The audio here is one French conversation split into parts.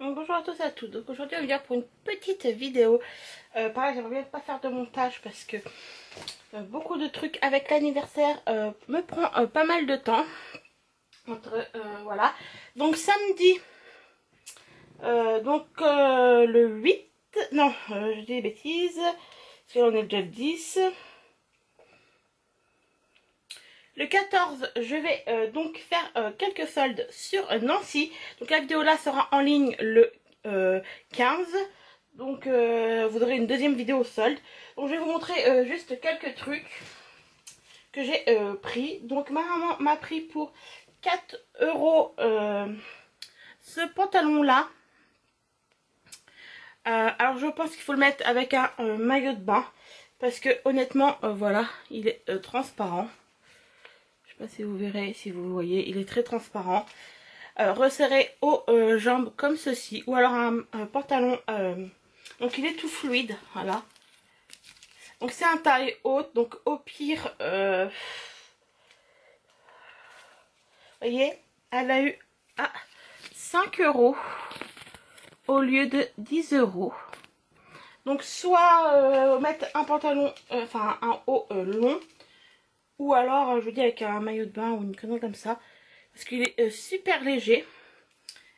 Donc, bonjour à tous et à toutes. Donc aujourd'hui on vient pour une petite vidéo. Pareil, j'aimerais bien pas faire de montage parce que beaucoup de trucs avec l'anniversaire me prend pas mal de temps. Voilà. Donc samedi, le 8, non, je dis des bêtises, parce que là on est déjà le 10. Le 14, je vais donc faire quelques soldes sur Nancy. Donc la vidéo là sera en ligne le 15. Donc vous aurez une deuxième vidéo solde. Donc je vais vous montrer juste quelques trucs que j'ai pris. Donc ma maman m'a pris pour 4 euros ce pantalon là. Alors je pense qu'il faut le mettre avec un maillot de bain. Parce que honnêtement, voilà, il est transparent. Je sais pas si vous verrez, si vous le voyez, il est très transparent. Resserré aux jambes comme ceci. Ou alors un pantalon, donc il est tout fluide, voilà. Donc c'est un taille haute, donc au pire, vous voyez, elle a eu à 5 euros au lieu de 10 euros. Donc soit mettre un pantalon, enfin un haut long, ou alors je vous dis avec un maillot de bain ou une connerie comme ça, parce qu'il est super léger.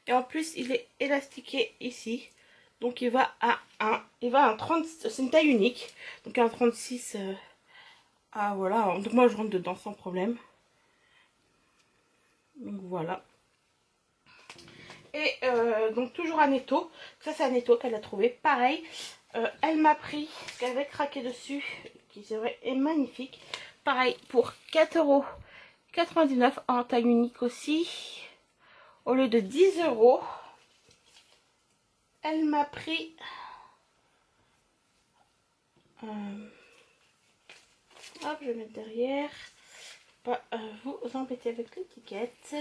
Et en plus il est élastiqué ici. Donc il va à un 30, c'est une taille unique. Donc un 36, voilà. Donc moi je rentre dedans sans problème. Donc voilà. Et donc toujours à Netto. Ça c'est à Netto qu'elle a trouvé. Pareil, elle m'a pris ce qu'elle avait craqué dessus, qui c'est vrai est magnifique. Pareil pour 4,99 € en taille unique aussi. Au lieu de 10 €. Elle m'a pris hop, je vais mettre derrière. Pas vous embêter avec l'étiquette.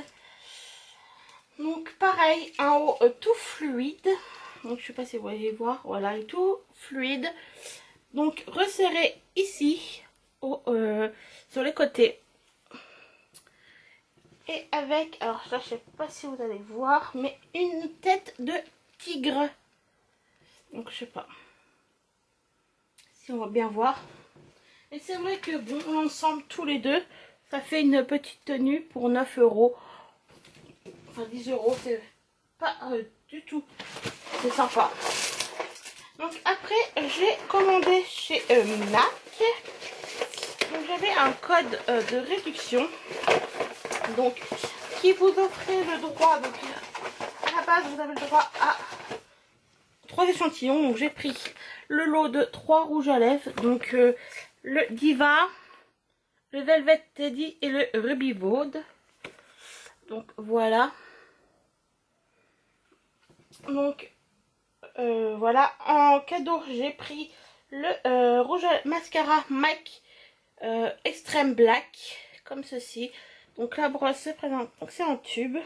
Donc pareil, un haut tout fluide. Donc je sais pas si vous voyez voir. Voilà, il est tout fluide. Donc resserré ici, sur les côtés. Et avec, alors ça je sais pas si vous allez voir, mais une tête de tigre. Donc je sais pas si on va bien voir. Et c'est vrai que bon, ensemble tous les deux, ça fait une petite tenue pour 9 €. Enfin 10 €, c'est pas du tout. C'est sympa. Donc après, j'ai commandé chez MAC. Donc j'avais un code de réduction. Donc qui vous offrait le droit. Donc à la base, vous avez le droit à 3 échantillons. Donc j'ai pris le lot de 3 rouges à lèvres. Donc le Diva, le Velvet Teddy et le Ruby Vaud. Donc voilà. Donc voilà, en cadeau j'ai pris le rouge à mascara MAC Extreme Black, comme ceci. Donc la brosse se présente, donc c'est en tube,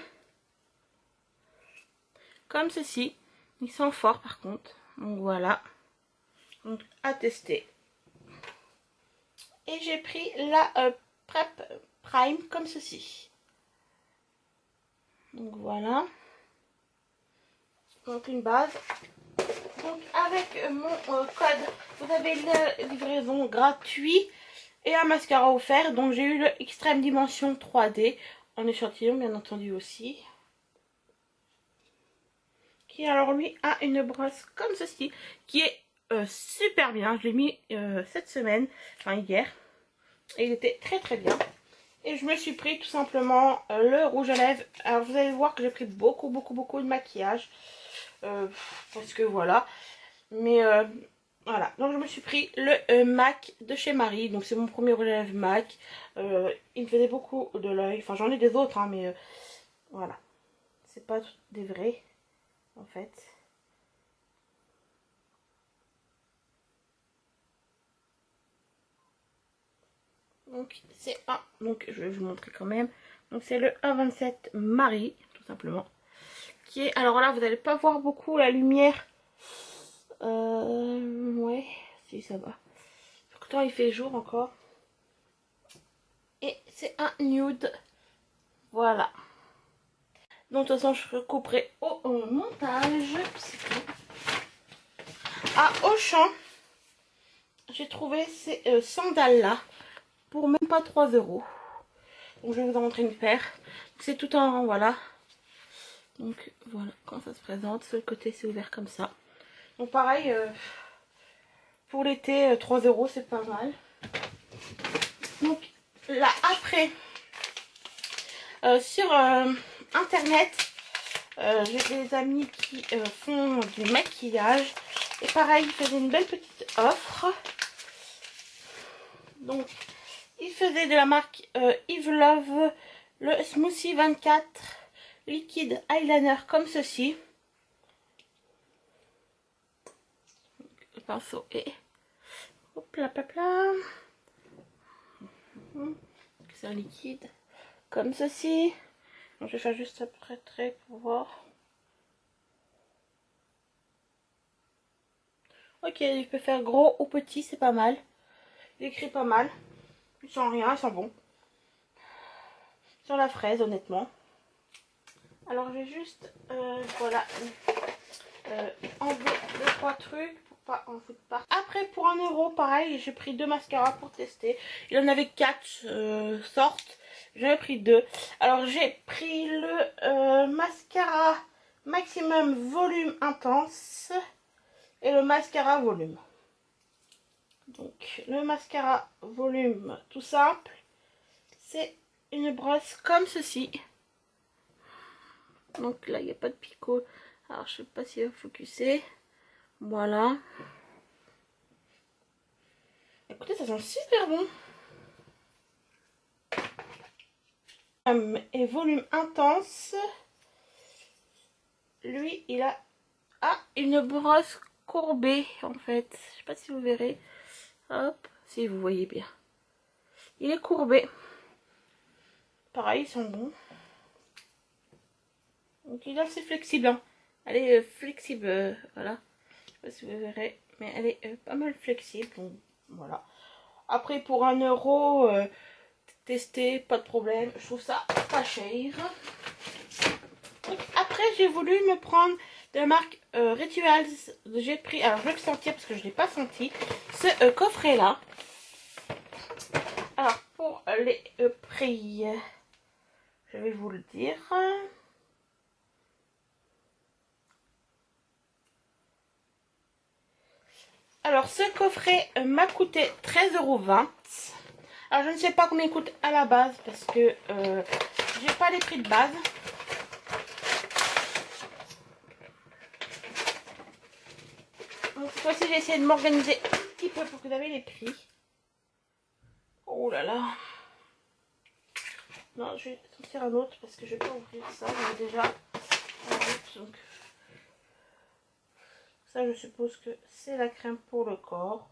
comme ceci. Il sent fort par contre, donc voilà, donc à tester. Et j'ai pris la Prep Prime, comme ceci. Donc voilà, donc une base. Donc avec mon code, vous avez la livraison gratuite et un mascara offert. Donc j'ai eu le Extrême Dimension 3D en échantillon bien entendu aussi. Qui alors lui a une brosse comme ceci qui est super bien. Je l'ai mis cette semaine, enfin hier. Et il était très très bien. Et je me suis pris tout simplement le rouge à lèvres. Alors vous allez voir que j'ai pris beaucoup de maquillage. Parce que voilà. Mais voilà. Donc je me suis pris le MAC de chez Marie. Donc c'est mon premier rouge à lèvres MAC. Il me faisait beaucoup de l'œil. Enfin j'en ai des autres hein, mais voilà. C'est pas des vrais en fait. Donc c'est un, donc je vais vous montrer quand même. Donc c'est le 1,27 Marie, tout simplement. Qui est, alors là vous n'allez pas voir beaucoup la lumière. Ouais, si ça va. Pourtant il fait jour encore. Et c'est un nude. Voilà. Donc de toute façon je recouperai au montage. à Auchan, j'ai trouvé ces sandales là pour même pas 3 euros. Donc je vais vous en montrer une paire. C'est tout en rang, voilà. Donc voilà quand ça se présente. Sur le côté c'est ouvert comme ça. Donc pareil, pour l'été, 3 euros c'est pas mal. Donc là après, sur internet, j'ai des amis qui font du maquillage. Et pareil, ils faisaient une belle petite offre. Donc, ils faisaient de la marque Yves Love le Smoothie 24 liquide eyeliner comme ceci. Le pinceau est... Hop là, hop là. C'est un liquide comme ceci. Donc, je vais faire juste après trait pour voir. Ok, il peut faire gros ou petit, c'est pas mal. Il écrit pas mal. Ils sont rien, ils sont bons. Sur la fraise, honnêtement. Alors, je vais juste, voilà, enlever 2-3 trucs pour pas en foutre partout. Après, pour 1 euro, pareil, j'ai pris 2 mascaras pour tester. Il en avait 4 sortes. J'en ai pris 2. Alors, j'ai pris le mascara maximum volume intense et le mascara volume. Donc, le mascara volume tout simple, c'est une brosse comme ceci. Donc là, il n'y a pas de picot. Alors, je sais pas s'il va focuser. Voilà. Écoutez, ça sent super bon. Et volume intense. Lui, il a une brosse courbée, en fait. Je sais pas si vous verrez. Hop, si vous voyez bien. Il est courbé. Pareil, ils sont bons. Donc, il est assez flexible. Hein. Elle est flexible, voilà. Je sais pas si vous verrez. Mais elle est pas mal flexible. Donc, voilà. Après, pour 1 euro, tester, pas de problème. Je trouve ça pas cher. Donc, après, j'ai voulu me prendre de la marque Rituals. J'ai pris, alors je vais le sentir parce que je ne l'ai pas senti, ce coffret là. Alors, pour les prix, je vais vous le dire. Alors, ce coffret m'a coûté 13,20 €. Alors, je ne sais pas combien il coûte à la base parce que j'ai pas les prix de base. Donc, cette fois-ci, j'ai essayé de m'organiser un petit peu pour que vous avez les prix. Oh là là. Non, je vais sortir un autre parce que je vais pas ouvrir ça. J'en ai déjà un autre. Donc, ça, je suppose que c'est la crème pour le corps.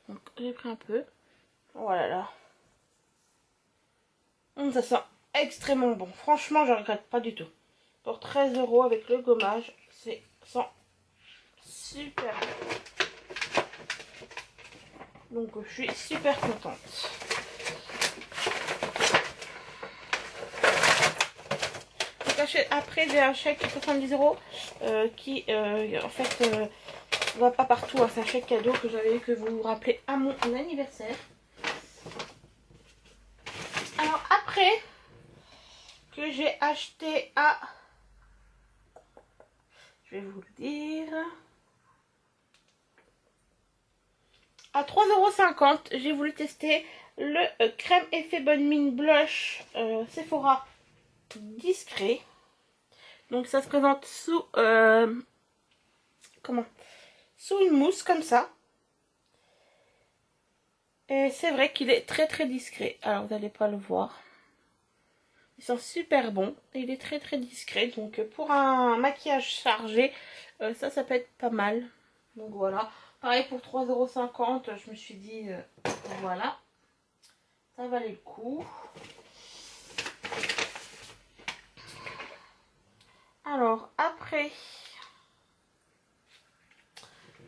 Donc, j'ai pris un peu. Oh là là. Ça sent extrêmement bon. Franchement, je regrette pas du tout. Pour 13 € avec le gommage, c'est sent super bon. Donc, je suis super contente. Après, j'ai un chèque de 70 € qui, en fait, va pas partout. Hein. C'est un chèque cadeau que j'avais eu, que vous vous rappelez, à mon anniversaire. Alors, après, que j'ai acheté à... Je vais vous le dire... À 3,50 €, j'ai voulu tester le crème effet bonne mine blush Sephora discret. Donc ça se présente sous sous une mousse comme ça. Et c'est vrai qu'il est très très discret. Alors vous n'allez pas le voir. Il sent super bon. Il est très très discret. Donc pour un maquillage chargé, ça peut être pas mal. Donc voilà. Pareil pour 3,50 €, je me suis dit voilà. Ça valait le coup. Alors après,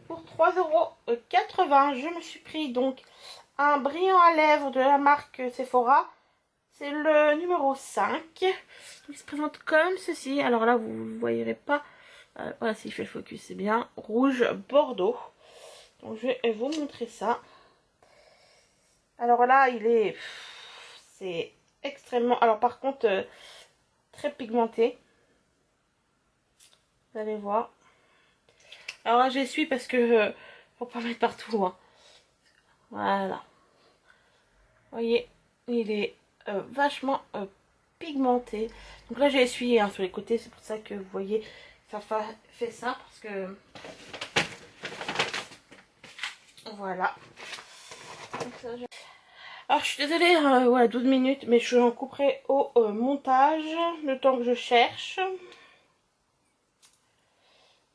pour 3,80 €, je me suis pris donc un brillant à lèvres de la marque Sephora. C'est le numéro 5. Il se présente comme ceci. Alors là, vous ne voyerez pas. Voilà, si je fais le focus, c'est bien. Rouge Bordeaux. Donc je vais vous montrer ça. Alors là, c'est extrêmement... Alors par contre, très pigmenté. Vous allez voir. Alors là, j'essuie parce que... faut pas mettre partout. Hein. Voilà. Vous voyez, il est vachement pigmenté. Donc là, j'ai essuyé hein, sur les côtés. C'est pour ça que vous voyez, ça fait ça. Parce que... Voilà. Donc ça, alors, je suis désolée, voilà, 12 minutes. Mais je en couperai au montage. Le temps que je cherche.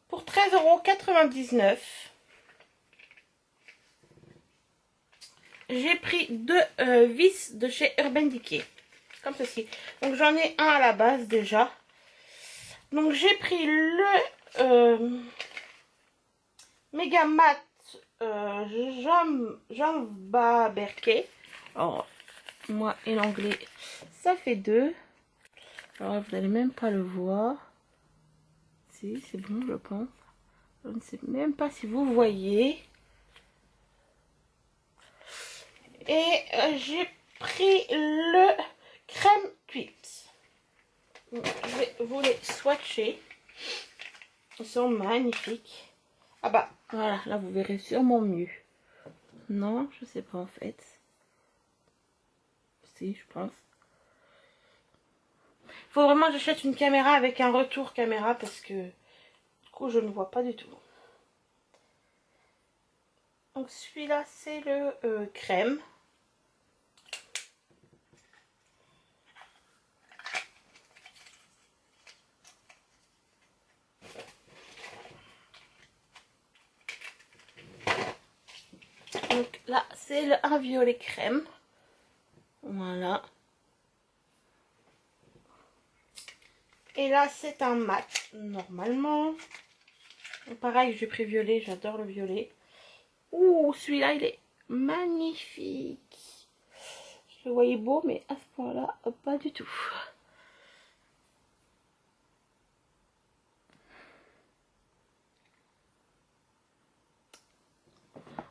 Pour 13,99 €. J'ai pris deux vis de chez Urban Decay. Comme ceci. Donc j'en ai un à la base déjà. Donc j'ai pris le Mega Mat Jamba Berkey. Alors moi et l'anglais ça fait 2. Alors vous n'allez même pas le voir. Si c'est bon je pense. Je ne sais même pas si vous voyez. Et j'ai pris le crème Twips. Je vais vous les swatcher. Ils sont magnifiques. Ah bah voilà, là vous verrez sûrement mieux. Non, je sais pas en fait. Si, je pense. Faut vraiment que j'achète une caméra avec un retour caméra parce que du coup je ne vois pas du tout. Donc celui-là c'est le crème. Donc là c'est un violet crème. Voilà. Et là c'est un mat normalement. Donc, pareil j'ai pris violet, j'adore le violet. Ouh celui-là il est magnifique. Je le voyais beau mais à ce point là pas du tout.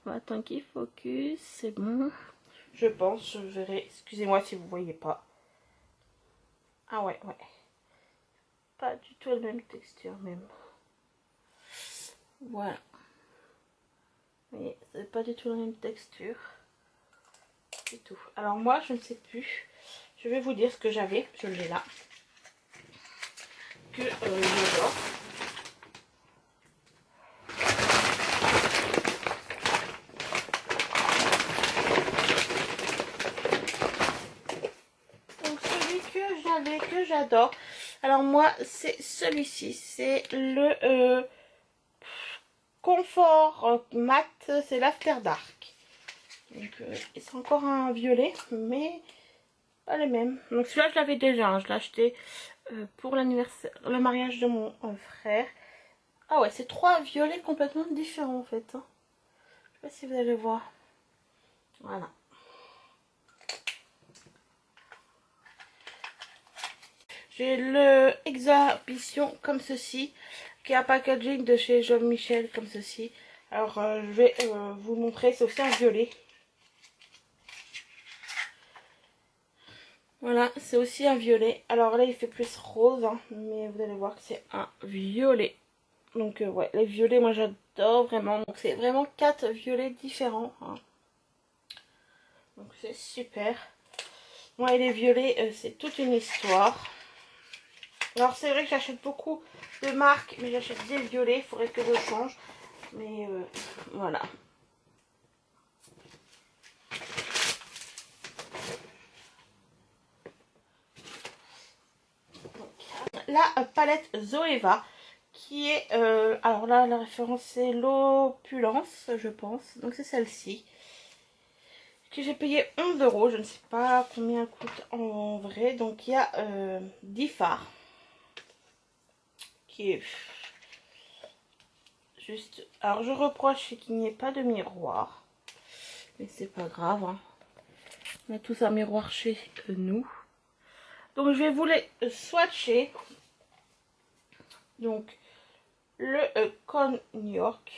Attends qu'il focus, c'est bon. Je pense, je verrai. Excusez-moi si vous voyez pas. Ah ouais, ouais. Pas du tout la même texture même. Voilà. Vous voyez, c'est pas du tout la même texture. Du tout. Alors moi, je ne sais plus. Je vais vous dire ce que j'avais. Je l'ai là. Que j'adore. Que j'adore. Alors moi c'est celui-ci, c'est le Confort Mat, c'est l'After Dark. Donc c'est encore un violet, mais pas le même. Donc celui-là je l'avais déjà, hein. Je l'ai acheté pour l'anniversaire, le mariage de mon frère. Ah ouais, c'est 3 violets complètement différents en fait. Hein. Je sais pas si vous allez voir. Voilà. J'ai le Exhibition comme ceci, qui est un packaging de chez Jean Michel comme ceci. Alors je vais vous montrer, c'est aussi un violet. Voilà, c'est aussi un violet. Alors là il fait plus rose, hein, mais vous allez voir que c'est un violet. Donc ouais, les violets moi j'adore vraiment. Donc c'est vraiment 4 violets différents. Hein. Donc c'est super. Moi et les violets c'est toute une histoire. Alors c'est vrai que j'achète beaucoup de marques, mais j'achète des violets, il faudrait que je change. Mais voilà. Donc, la palette Zoeva, qui est... alors là, la référence c'est l'opulence, je pense. Donc c'est celle-ci. Que j'ai payé 11 €. Je ne sais pas combien elle coûte en vrai. Donc il y a 10 fards. Qui est... juste... Alors je reproche qu'il n'y ait pas de miroir. Mais c'est pas grave. Hein. On a tous un miroir chez nous. Donc je vais vous les swatcher. Donc le Con New York,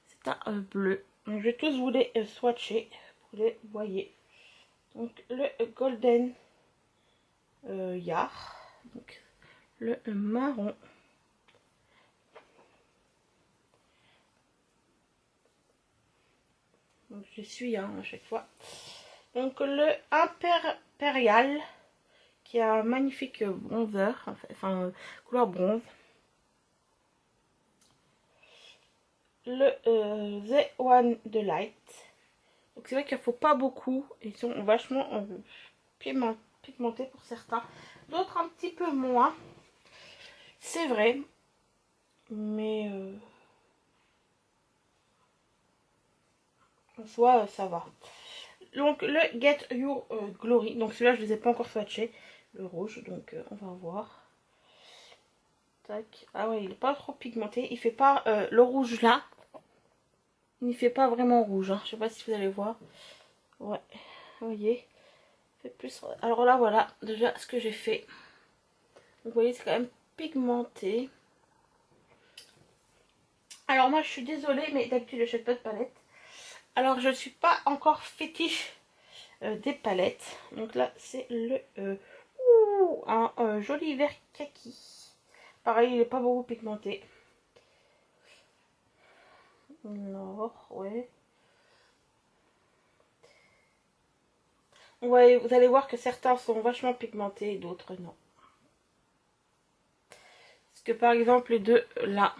c'est un bleu. Donc je vais tous vous les swatcher pour les voyez. Donc le Golden Yard, donc le marron. Donc je suis à chaque fois. Donc le Impérial qui a un magnifique bronzer, enfin couleur bronze. Le The One de Light. Donc c'est vrai qu'il ne faut pas beaucoup. Ils sont vachement pigmentés pour certains. D'autres un petit peu moins. C'est vrai. Mais en soi ça va. Donc le Get Your Glory. Donc celui-là je ne les ai pas encore swatchés. Le rouge. Donc on va voir. Tac. Ah ouais, il n'est pas trop pigmenté. Il fait pas le rouge là. Il ne fait pas vraiment rouge. Hein. Je sais pas si vous allez voir. Ouais. Vous voyez. Fait plus. Alors là voilà. Déjà ce que j'ai fait. Donc vous voyez c'est quand même pigmenté. Alors moi je suis désolée mais d'habitude je n'achète pas de palette. Alors je ne suis pas encore fétiche des palettes. Donc là c'est le un joli vert kaki. Pareil il n'est pas beaucoup pigmenté. Non, ouais. Ouais, vous allez voir que certains sont vachement pigmentés et d'autres non. Parce que par exemple les deux là,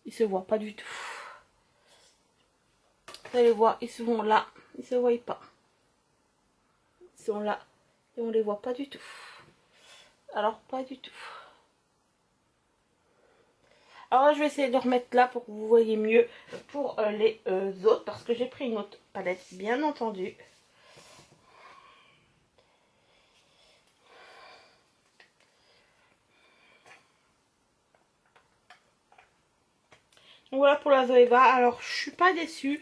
ils se voient pas du tout. Vous allez voir, ils sont là, ils se voient pas. Ils sont là et on les voit pas du tout. Alors pas du tout. Alors là je vais essayer de remettre là pour que vous voyez mieux pour les autres. Parce que j'ai pris une autre palette bien entendu. Donc voilà pour la Zoeva. Alors je suis pas déçue.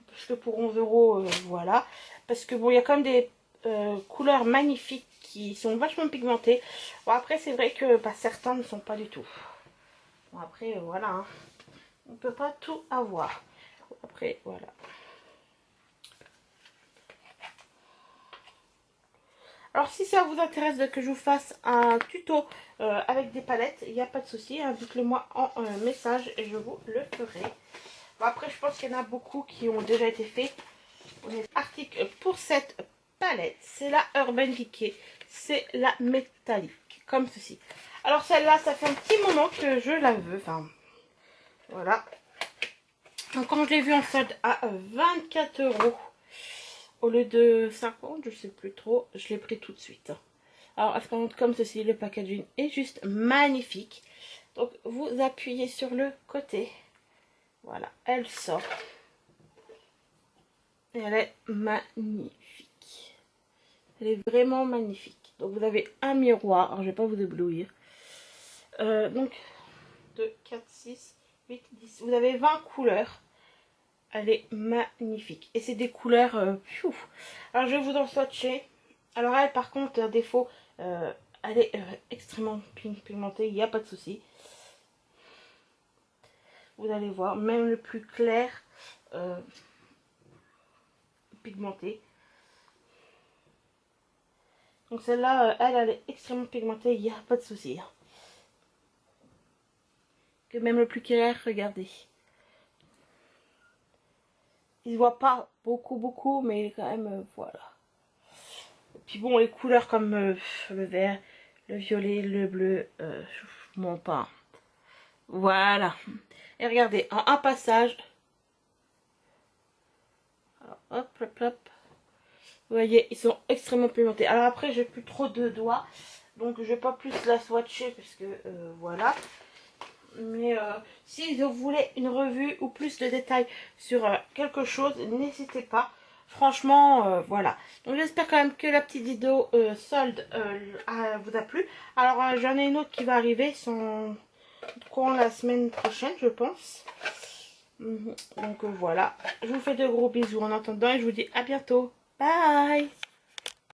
Parce que pour 11 €, voilà. Parce que bon il y a quand même des couleurs magnifiques qui sont vachement pigmentées. Bon après c'est vrai que certains ne sont pas du tout. Bon après voilà. Hein. On peut pas tout avoir. Après voilà. Alors si ça vous intéresse que je vous fasse un tuto avec des palettes, il n'y a pas de souci, dites-le moi en message et je vous le ferai. Bon, après je pense qu'il y en a beaucoup qui ont déjà été faits. Article pour cette palette, c'est la Urban Decay, c'est la métallique, comme ceci. Alors celle-là, ça fait un petit moment que je la veux, enfin voilà. Donc quand je l'ai vue en solde à 24 € au lieu de 50, je sais plus trop, je l'ai pris tout de suite. Alors, elle se présente comme ceci, le packaging est juste magnifique. Donc, vous appuyez sur le côté. Voilà, elle sort. Et elle est magnifique. Elle est vraiment magnifique. Donc, vous avez un miroir. Alors, je vais pas vous éblouir. Donc, 2, 4, 6, 8, 10. Vous avez 20 couleurs. Elle est magnifique. Et c'est des couleurs... Alors, je vais vous en swatcher. Alors, elle, par contre, un défaut... elle est extrêmement pigmentée, il n'y a pas de souci. Vous allez voir, même le plus clair pigmenté. Donc celle-là, elle est extrêmement pigmentée, il n'y a pas de souci. Que même le plus clair, regardez. Il ne se voit pas beaucoup, mais il est quand même, voilà. Et puis bon, les couleurs comme le vert, le violet, le bleu, je vous mens pas. Voilà. Et regardez, en un passage. Alors, hop, hop, hop. Vous voyez, ils sont extrêmement pigmentés. Alors après, j'ai plus trop de doigts. Donc, je vais pas plus la swatcher parce que, voilà. Mais si vous voulez une revue ou plus de détails sur quelque chose, n'hésitez pas. Franchement, voilà. Donc j'espère quand même que la petite vidéo solde vous a plu. Alors j'en ai une autre qui va arriver courant la semaine prochaine, je pense. Donc voilà. Je vous fais de gros bisous en attendant et je vous dis à bientôt. Bye!